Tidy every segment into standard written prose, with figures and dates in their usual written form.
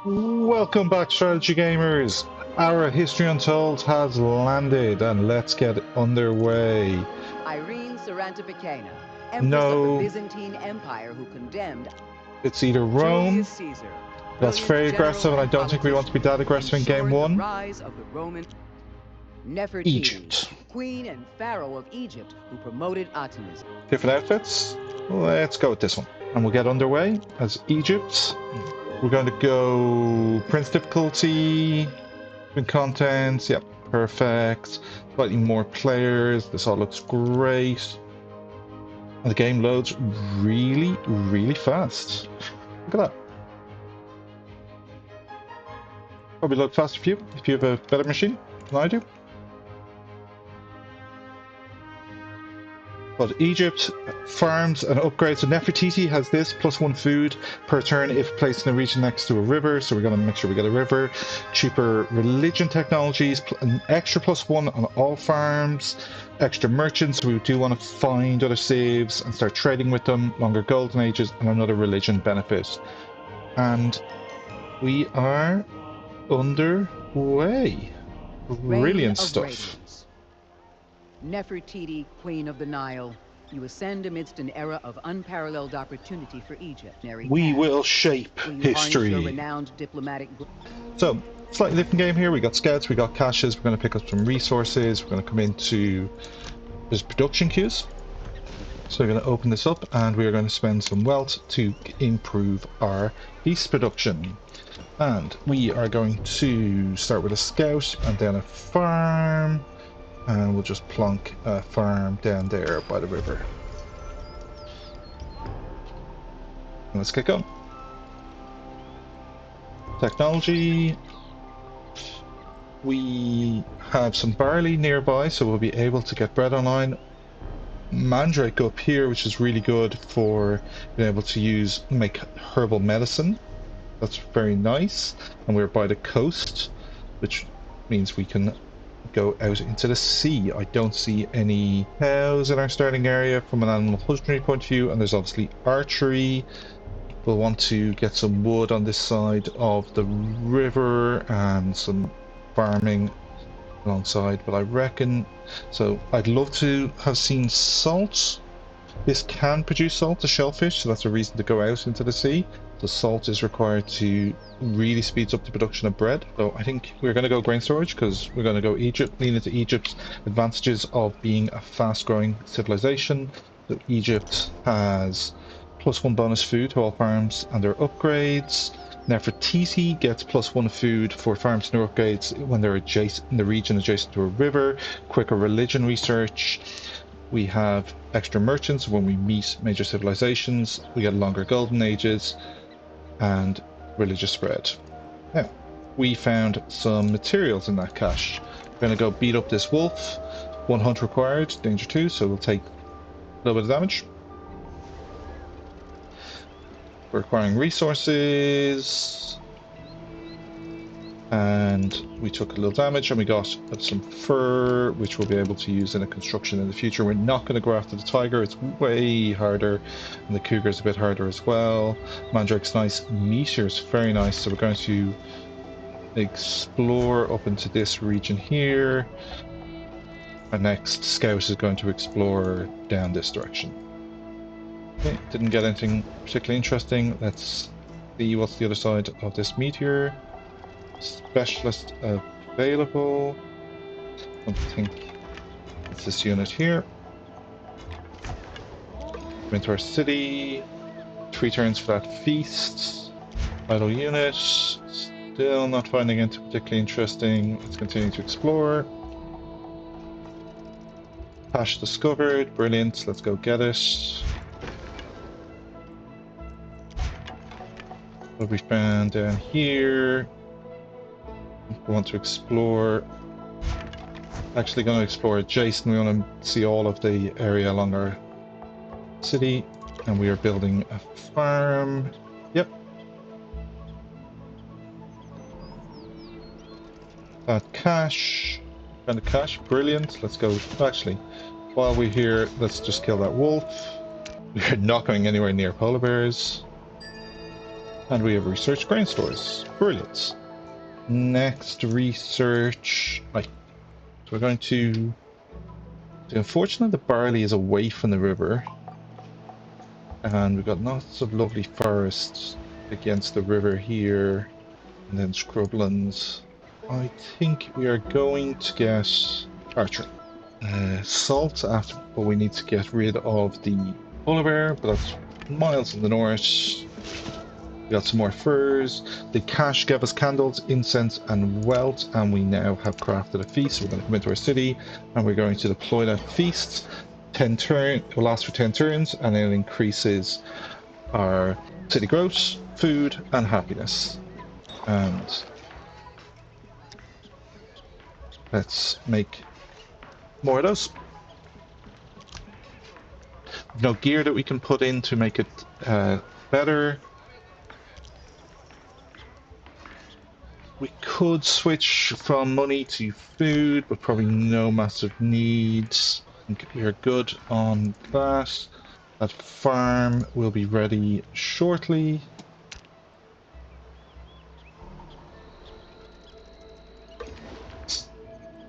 Welcome back, strategy gamers. Ara History Untold has landed, and let's get underway. Irene Sarantapicana, Empress of the No, Byzantine Empire, who condemned it's either Rome. Julius Caesar. That's very aggressive, and I don't think we want to be that aggressive in game one. The rise of the Roman Nefertiti, Egypt. Queen and Pharaoh of Egypt, who promoted Atenism. Different outfits. Let's go with this one, and we'll get underway as Egypt. We're going to go Prince difficulty, contents. Yep, perfect. Slightly more players. This all looks great. And the game loads really, really fast. Look at that. Probably load faster for you if you have a better machine than I do. But Egypt farms and upgrades. So Nefertiti has this +1 food per turn if placed in a region next to a river. So we're going to make sure we get a river. Cheaper religion technologies, an extra +1 on all farms. Extra merchants. We do want to find other saves and start trading with them. Longer golden ages and another religion benefit. And we are underway. Brilliant stuff. Nefertiti, Queen of the Nile, you ascend amidst an era of unparalleled opportunity for Egypt. We will shape history. Renowned diplomatic... So, slightly different game here. We got scouts, we got caches. We're going to pick up some resources. We're going to come into there's production queues. So we're going to open this up, and we are going to spend some wealth to improve our peace production. And we are going to start with a scout and then a farm. And we'll just plonk a farm down there by the river. And let's get going. Technology. We have some barley nearby, so we'll be able to get bread online. Mandrake up here, which is really good for being able to make herbal medicine. That's very nice. And we're by the coast, which means we can go out into the sea. I don't see any cows in our starting area from an animal husbandry point of view, and there's obviously archery. We'll want to get some wood on this side of the river and some farming alongside, but I reckon so I'd love to have seen salt. This can produce salt, the shellfish, so that's a reason to go out into the sea. The salt is required to really speeds up the production of bread. So I think we're going to go grain storage because we're going to go Egypt, lean into Egypt's advantages of being a fast-growing civilization. So Egypt has +1 bonus food to all farms and their upgrades. Nefertiti gets +1 food for farms and their upgrades when they're adjacent in the region adjacent to a river. Quicker religion research. We have extra merchants when we meet major civilizations. We get longer golden ages and religious spread. Now, we found some materials in that cache. We're going to go beat up this wolf. 1 hunt required, danger 2, so we'll take a little bit of damage. We're acquiring resources. And we took a little damage, and we got some fur, which we'll be able to use in a construction in the future. We're not going to go after the tiger. It's way harder, and the cougar's a bit harder as well. Mandrake's nice. Meteor's very nice, so we're going to explore up into this region here. Our next scout is going to explore down this direction. Okay, didn't get anything particularly interesting. Let's see what's the other side of this meteor. Specialist available. I don't think it's this unit here. Come into our city. 3 turns for that feast. Idle unit. Still not finding it particularly interesting. Let's continue to explore. Cache discovered. Brilliant. Let's go get it. What we found down here. We want to explore. Actually going to explore adjacent. We want to see all of the area along our city, and we are building a farm. Yep. That cache. Found a cache. Brilliant. Let's go. Actually, while we're here, let's just kill that wolf. We're not going anywhere near polar bears. And we have research grain stores. Brilliant. Next research. Right. So we're going to... Unfortunately, the barley is away from the river. And we've got lots of lovely forests against the river here. And then scrublands. I think we are going to get archery. Salt after, but we need to get rid of the polar bear, but that's miles in the north. We got some more furs. The cache gave us candles, incense, and wealth, and we now have crafted a feast. We're going to come into our city, and we're going to deploy that feast. 10 turn, it will last for 10 turns, and it increases our city growth, food, and happiness. And let's make more of those. No gear that we can put in to make it better. We could switch from money to food, but probably no massive needs. I think we are good on that. That farm will be ready shortly.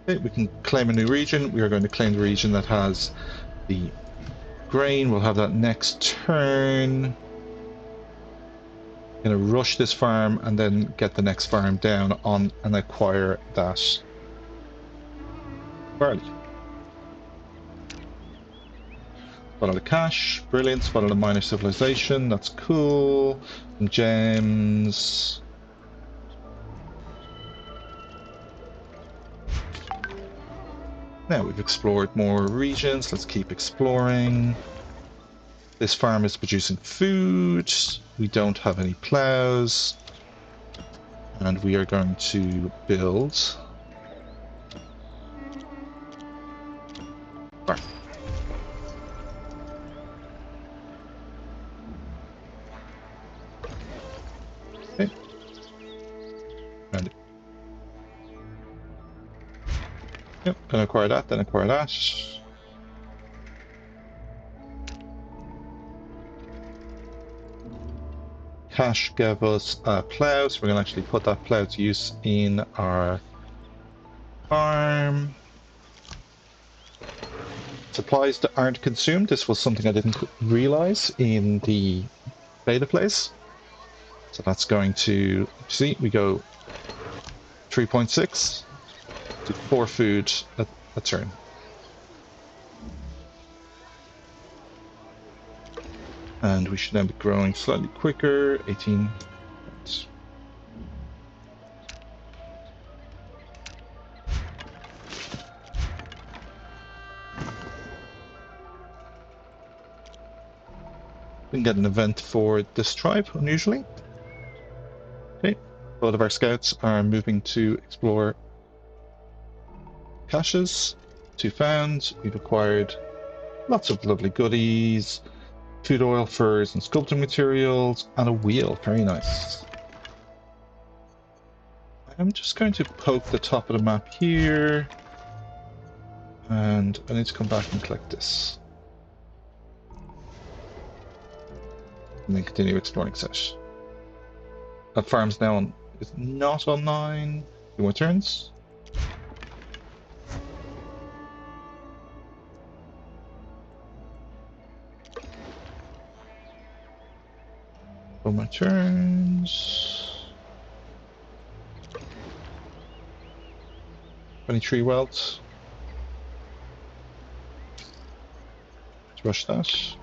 Okay, we can claim a new region. We are going to claim the region that has the grain. We'll have that next turn. Going to rush this farm and then get the next farm down on and acquire that barley. Spot of cash, brilliant. Spot of minor civilization, that's cool. Some gems. Now we've explored more regions. Let's keep exploring. This farm is producing food. We don't have any plows. And we are going to build farm. Okay. And yep, gonna acquire that, then acquire that. Cash gave us a plow, so we're going to actually put that plow to use in our farm. Supplies that aren't consumed. This was something I didn't realize in the beta place. So that's going to, see, we go 3.6 to 4 food a turn. And we should now be growing slightly quicker, 18. We can get an event for this tribe, unusually. Okay, both of our scouts are moving to explore caches. 2 found. We've acquired lots of lovely goodies. Food oil, furs, and sculpting materials, and a wheel. Very nice. I'm just going to poke the top of the map here. And I need to come back and collect this. And then continue exploring set. That farm's now on, is not online. 2 more turns. For my turns. 23 wealth. Let's rush that.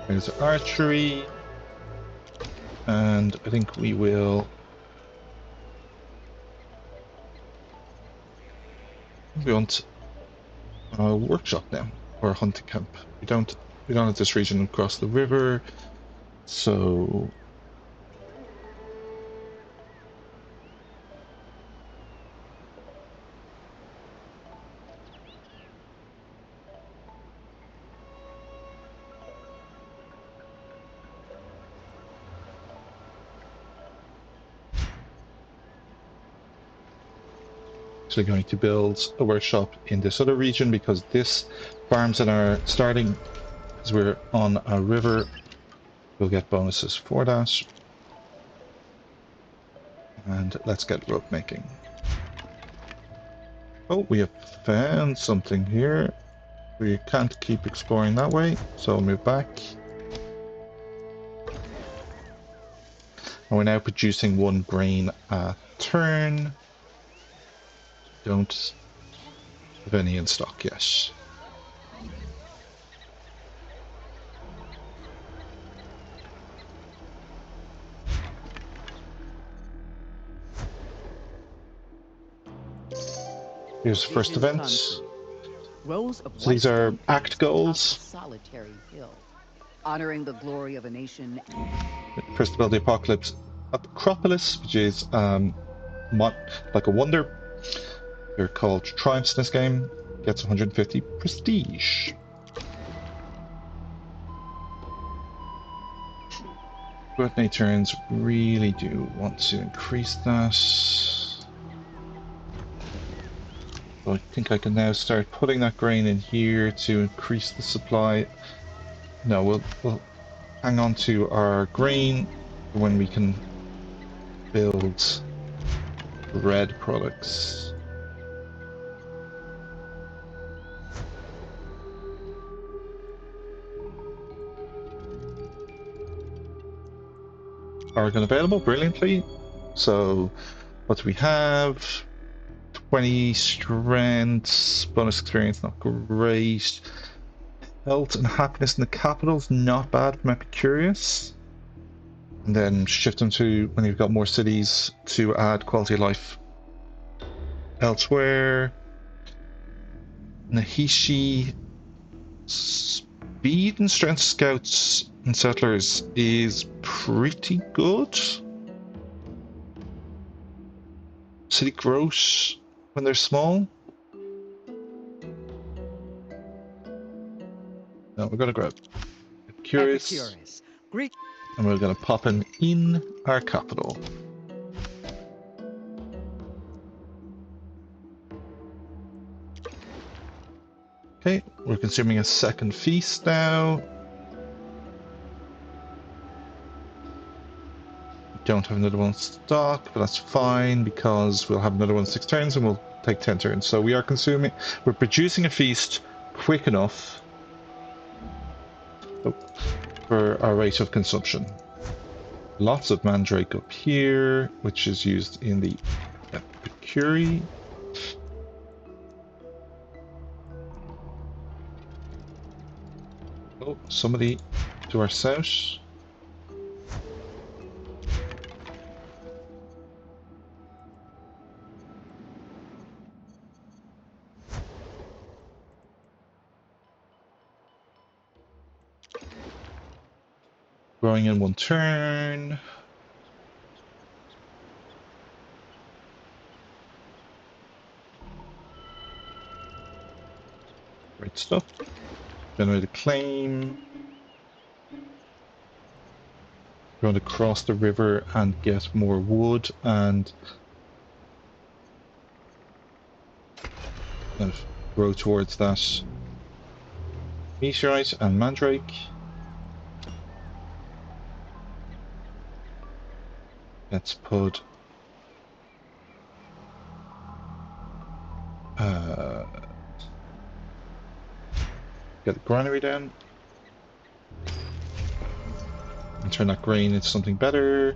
There's archery. And I think we will want a workshop now, or a hunting camp. We don't have this region across the river. So actually going to build a workshop in this other region because this farms that are starting as we're on a river will get bonuses for that. And let's get rope making. Oh, we have found something here. We can't keep exploring that way, so I'll move back. And we're now producing 1 grain a turn. Don't have any in stock yet. Here's the first Visions event. come true. Rows of So white these are stone act pillars atop a goals. solitary hill, honoring the glory of a nation. First to build the Apocalypse Acropolis, which is like a wonder. They're called triumphs in this game. Gets 150 prestige. Birthday turns really do want to increase that. So I think I can now start putting that grain in here to increase the supply. No, we'll hang on to our grain when we can build bread products. Argon available brilliantly. So what do we have? 20 strength, bonus experience, not great. Health and happiness in the capital's not bad from Epicurious. And then shift them to, when you've got more cities, to add quality of life elsewhere. Nahishi, speed and strength scouts and settlers is pretty good. City growth when they're small. No, we're gonna grab Epicurious. Greek. And we're gonna pop him in our capital. Okay, we're consuming a second feast now. Don't have another one in stock, but that's fine because we'll have another one in 6 turns and we'll take 10 turns. So we're producing a feast quick enough for our rate of consumption. Lots of mandrake up here, which is used in the Epicuri. Oh, somebody to our south. Growing in 1 turn. Great stuff. Generate a claim. Going to cross the river and get more wood and kind of grow towards that meteorite and mandrake. Let's put get the granary down and turn that grain into something better.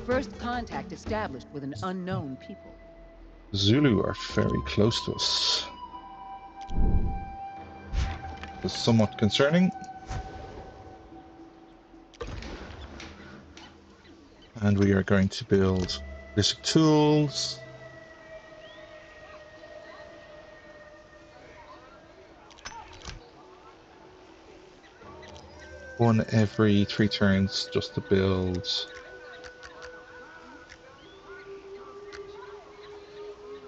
First contact established with an unknown people. Zulu are very close to us. It's somewhat concerning. And we are going to build basic tools. One every 3 turns just to build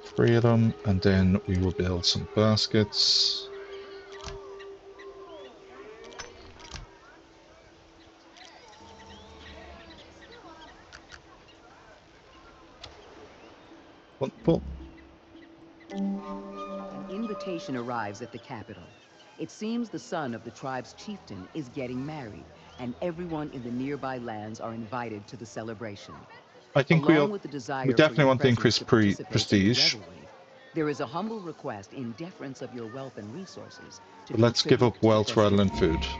3 of them, and then we will build some baskets. Wonderful. An invitation arrives at the capital. It seems the son of the tribe's chieftain is getting married, and everyone in the nearby lands are invited to the celebration. I think Along with the we desire for definitely your want to presence increase to participate in the prestige, revelry, there is a humble request in deference of your wealth and resources to but let's give contribute up to the wealth rather than festivities. food.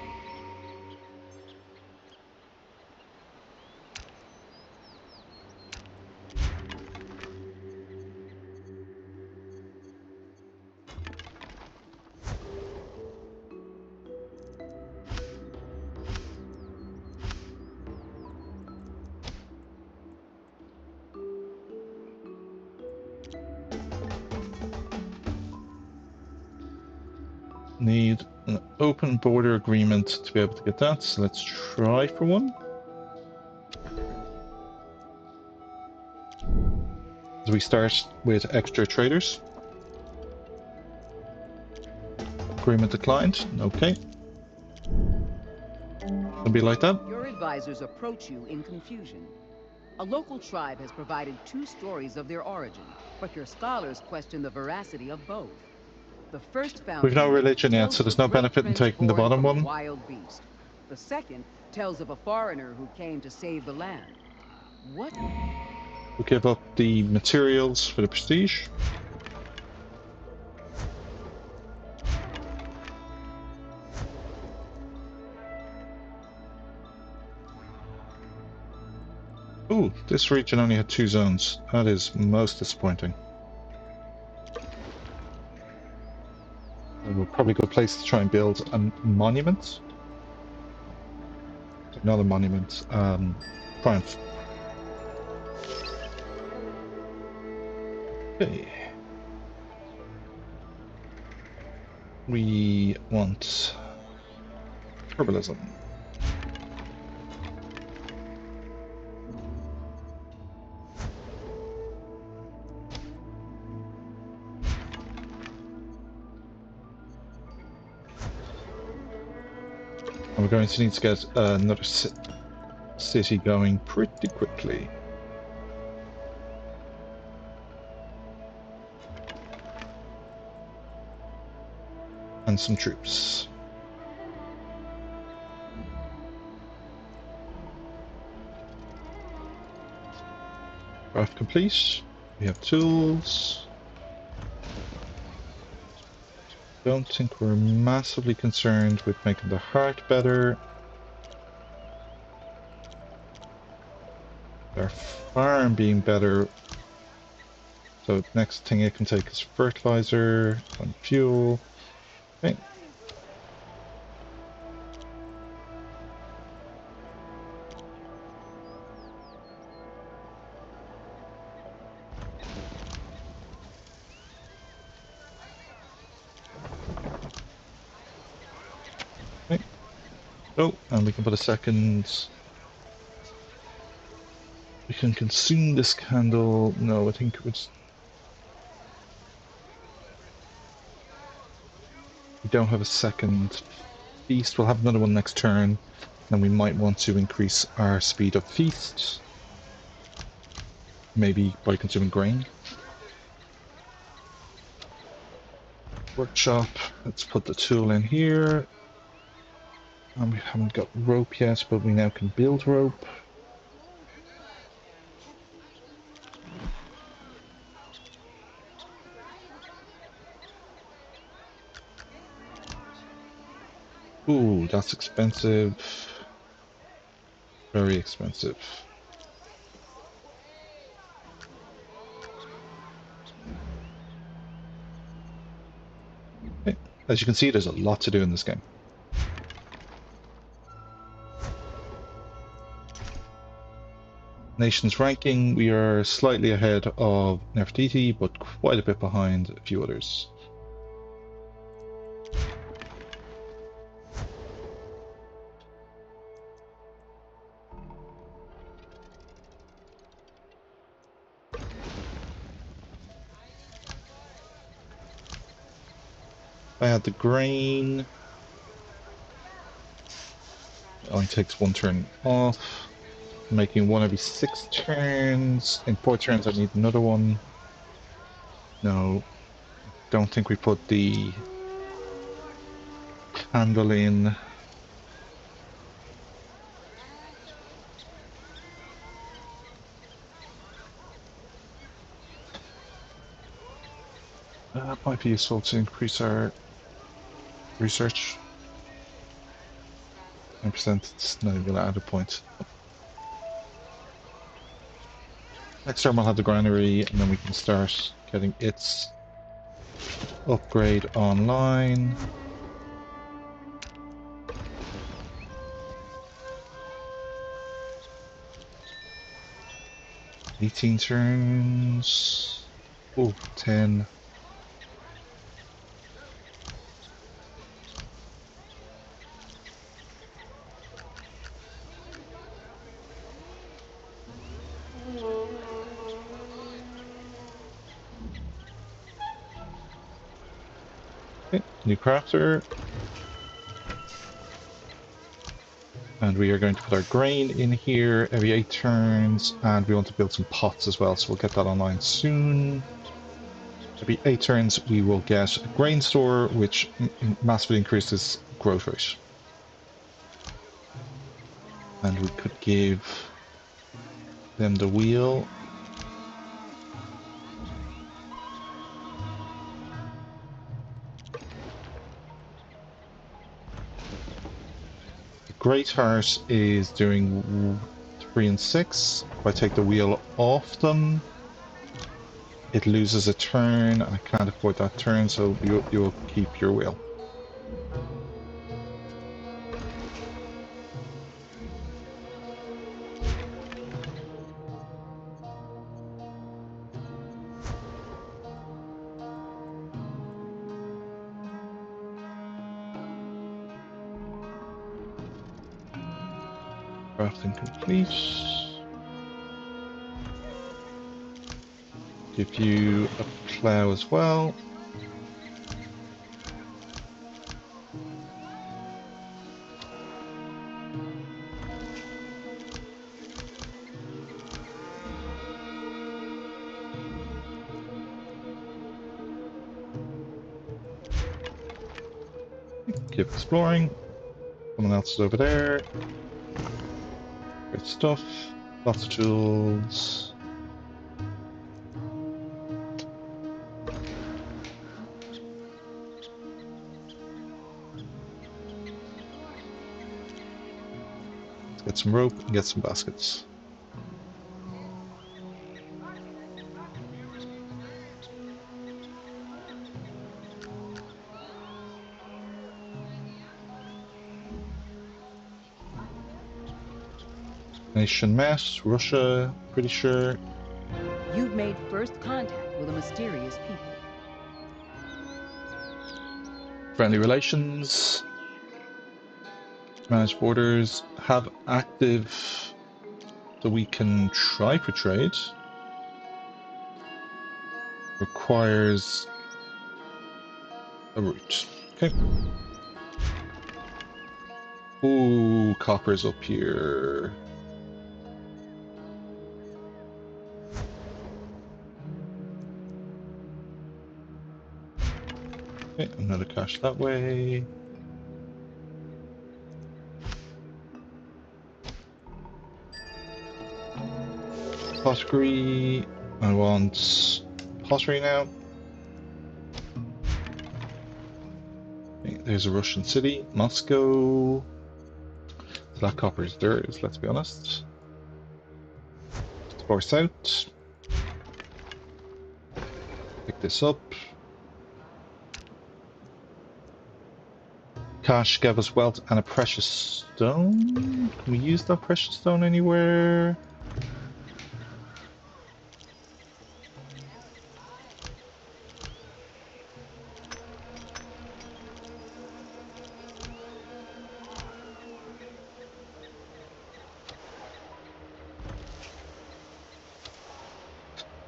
Need an open border agreement to be able to get that, so let's try for one. So we start with extra traders. Agreement declined. Okay. It'll be like that. Your advisors approach you in confusion. A local tribe has provided 2 stories of their origin, but your scholars question the veracity of both. The first We've no founding myth religion yet, tells so of a there's no great benefit in prince taking the born bottom from a one. wild beast. The second tells of a foreigner who came to save the land. What? We'll give up the materials for the prestige. Ooh, this region only had 2 zones. That is most disappointing. We'll probably go a place to try and build a monument. Not a monument. Triumph. Okay. We want herbalism. And we're going to need to get another city going pretty quickly. And some troops. Craft complete. We have tools. Don't think we're massively concerned with making the heart better. Our farm being better. So next thing it can take is fertilizer and fuel. Okay. Okay. Oh, and we can put a second. We can consume this candle. No, I think it would. We don't have a second feast. We'll have another one next turn. Then we might want to increase our speed of feast. Maybe by consuming grain. Workshop. Let's put the tool in here. And we haven't got rope yet, but we now can build rope. Ooh, that's expensive. Very expensive. Okay. As you can see, there's a lot to do in this game. Nations ranking, we are slightly ahead of Nefertiti, but quite a bit behind a few others. I had the grain. It only takes 1 turn off. Making 1 every 6 turns. In 4 turns I need another one. No. Don't think we put the candle in. That might be useful to increase our research. 9%, it's not even going to add a point. Next term we'll have the granary, and then we can start getting its upgrade online. $18 turns. Oh, 10. Okay, new crafter. And we are going to put our grain in here every 8 turns, and we want to build some pots as well, so we'll get that online soon. Every 8 turns we will get a grain store, which massively increases growth rate. And we could give them the wheel. The Great Heart is doing 3 and 6. If I take the wheel off them, it loses a turn, and I can't afford that turn, so you'll keep your wheel. Crafting complete. Give you a plow as well. Keep exploring. Someone else is over there. Great stuff. Lots of tools. Let's get some rope and get some baskets. Nation met, Russia, pretty sure. You've made first contact with a mysterious people. Friendly relations. Manage borders. Have active so we can try for trade. Requires a route. Okay. Ooh, copper's up here. Okay, another cache that way. Pottery. I want pottery now. Okay, there's a Russian city, Moscow. That copper is theirs, let's be honest. Force out. Pick this up. Cash gave us wealth and a precious stone. Can we use that precious stone anywhere?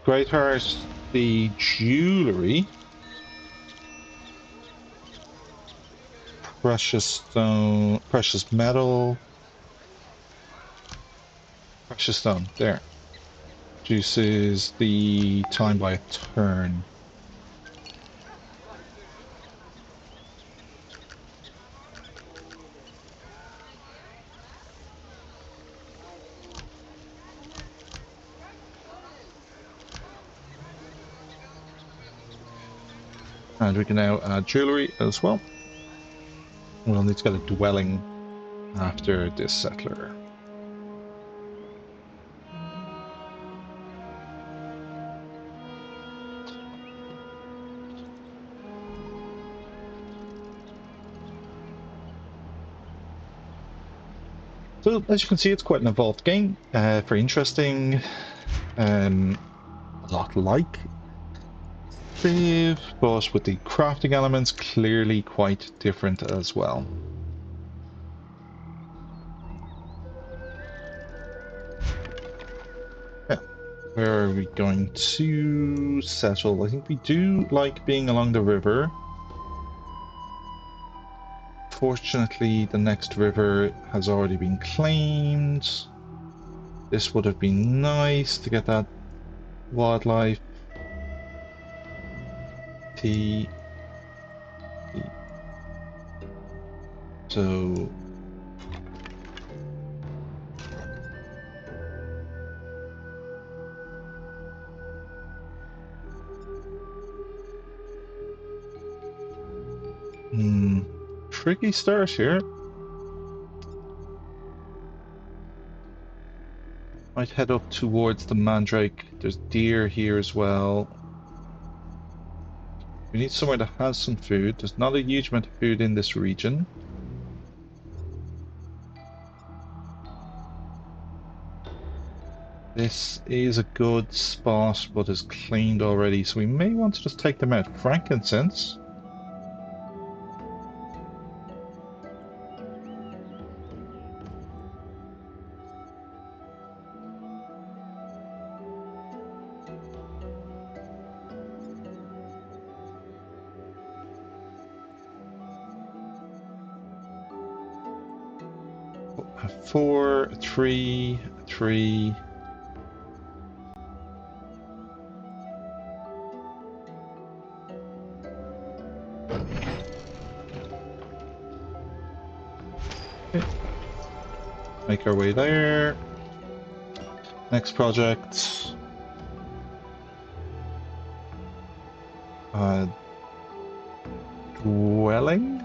Great Heart, the jewelry. Precious stone, precious metal. Precious stone, there. Reduces the time by a turn. And we can now add jewelry as well. We'll need to get a dwelling after this settler. So as you can see, it's quite an involved game, very interesting, a lot like Civ, but with the crafting elements clearly quite different as well. Yeah, where are we going to settle? I think we do like being along the river. Fortunately, the next river has already been claimed. This would have been nice to get that wildlife. T. So tricky start here. Might head up towards the Mandrake. There's deer here as well. We need somewhere that has some food. There's not a huge amount of food in this region. This is a good spot, but is claimed already, so we may want to just take them out. Frankincense. Four, three, three. Okay. Make our way there. Next project. Dwelling?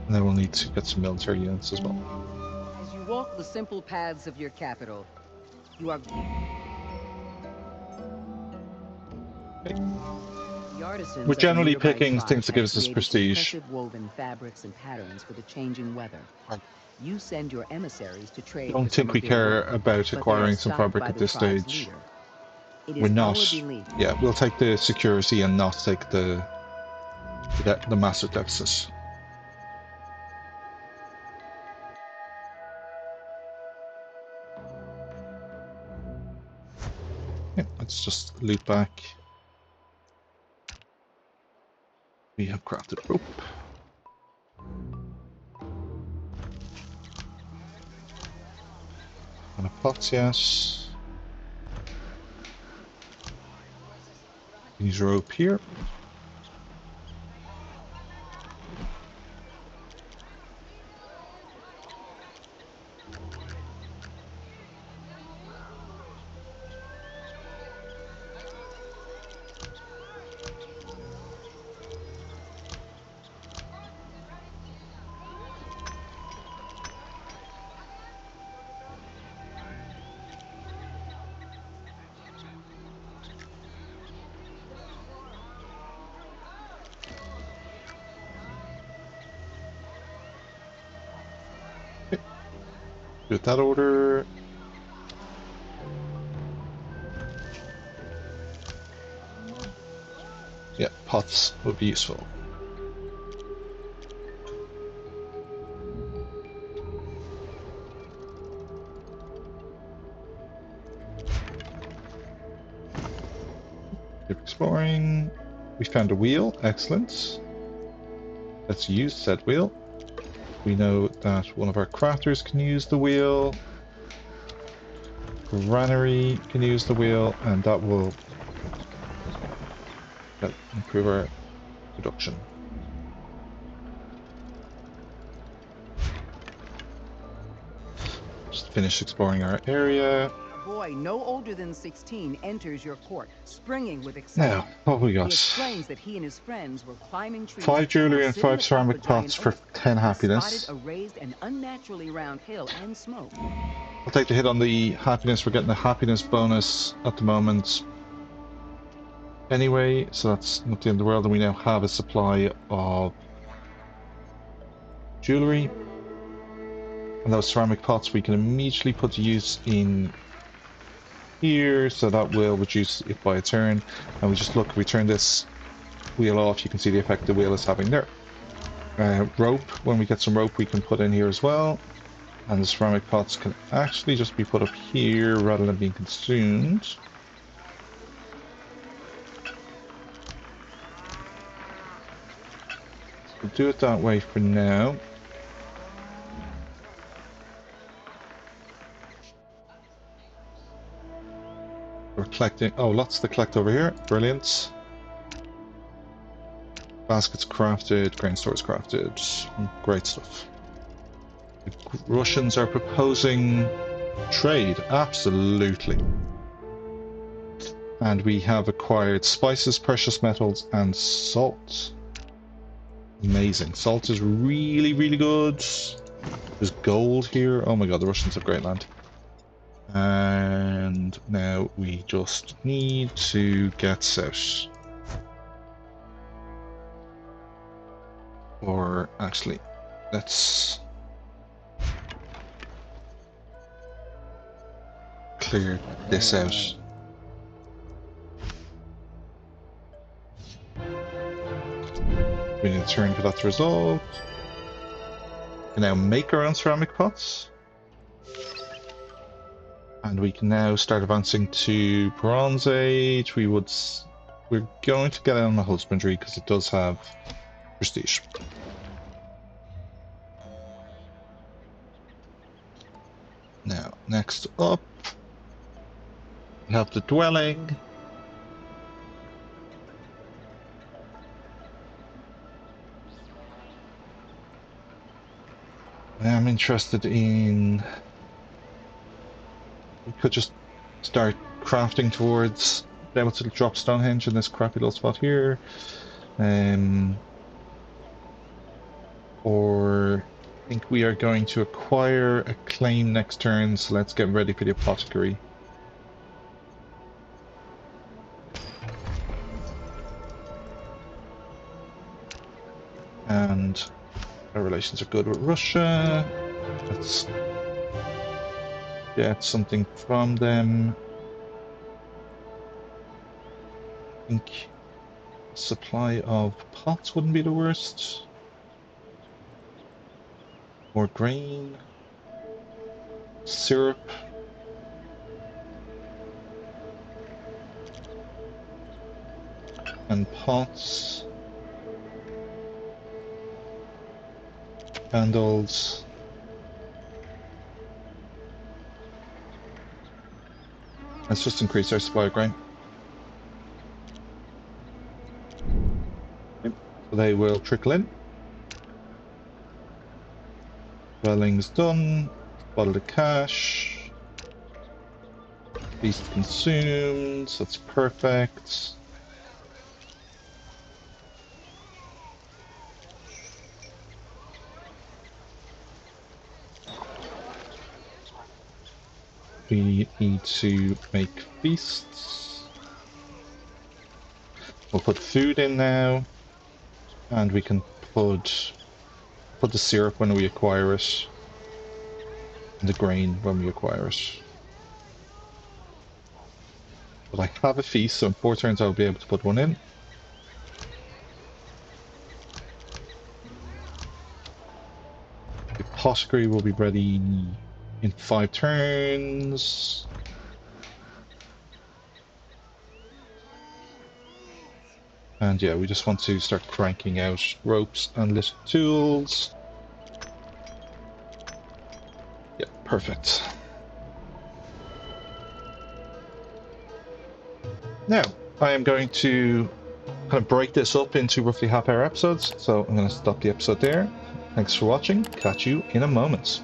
And then we'll need to get some military units as well. As you walk the simple paths of your capital, you are... Okay. The artisans We're of the generally nearby picking tribe things that have gives us created prestige. impressive woven fabrics and patterns for the changing weather. I You send your emissaries to trade don't for some think we of their care work, about but they are acquiring some stopped fabric by at the this tribe's stage. leader. It We're is not. our belief. Yeah, we'll take the security and not take the massive deficit. Yeah, let's just loot back. We have crafted rope. And a pots, yes. Use rope here. Okay. With that order. Yeah, pots would be useful. Keep exploring. We found a wheel. Excellent. Let's use said wheel. We know that one of our crafters can use the wheel. Granary can use the wheel, and that will improve our production. finish exploring our area. A boy no older than 16 enters your court, springing with Now, excitement. what have we He got? explains that he and his friends were climbing trees 5 while jewelry and sitting 5 atop a ceramic giant pots for oak. 10 He spotted happiness. a raised and unnaturally round hill and smoke. I'll take the hit on the happiness. We're getting a happiness bonus at the moment. Anyway, so that's not the end of the world, and we now have a supply of jewelry. And those ceramic pots we can immediately put to use in here, so that will reduce it by a turn. And we just look, if we turn this wheel off, you can see the effect the wheel is having there. Rope, when we get some rope we can put in here as well. And the ceramic pots can actually just be put up here rather than being consumed. We'll do it that way for now. We're collecting... Oh, lots to collect over here. Brilliant. Baskets crafted, grain stores crafted. Great stuff. The Russians are proposing trade. Absolutely. And we have acquired spices, precious metals, and salt. Amazing. Salt is really, really good. There's gold here. Oh my god, the Russians have great land. And now we just need to get south. Or actually, let's clear this out. We need a turn for that to resolve. We can now make our own ceramic pots. And we can now start advancing to Bronze Age. We're going to get on the husbandry because it does have prestige. Now, next up, we have the dwelling. I'm interested in... We could just start crafting towards be able to drop Stonehenge in this crappy little spot here. Or I think we are going to acquire a claim next turn, so let's get ready for the apothecary. And our relations are good with Russia. Let's get something from them. I think supply of pots wouldn't be the worst. More grain. Syrup. And pots. Candles. Let's just increase our supply of grain. Okay. So they will trickle in. Dwelling's done. Bottle of cash. Feast consumed. That's perfect. We need to make feasts. We'll put food in now, and we can put the syrup when we acquire it, and the grain when we acquire it. But I have a feast, so in 4 turns I'll be able to put one in. The apothecary will be ready in 5 turns. And yeah, we just want to start cranking out ropes and little tools. Yeah, perfect. Now, I am going to kind of break this up into roughly half-hour episodes, so I'm going to stop the episode there. Thanks for watching. Catch you in a moment.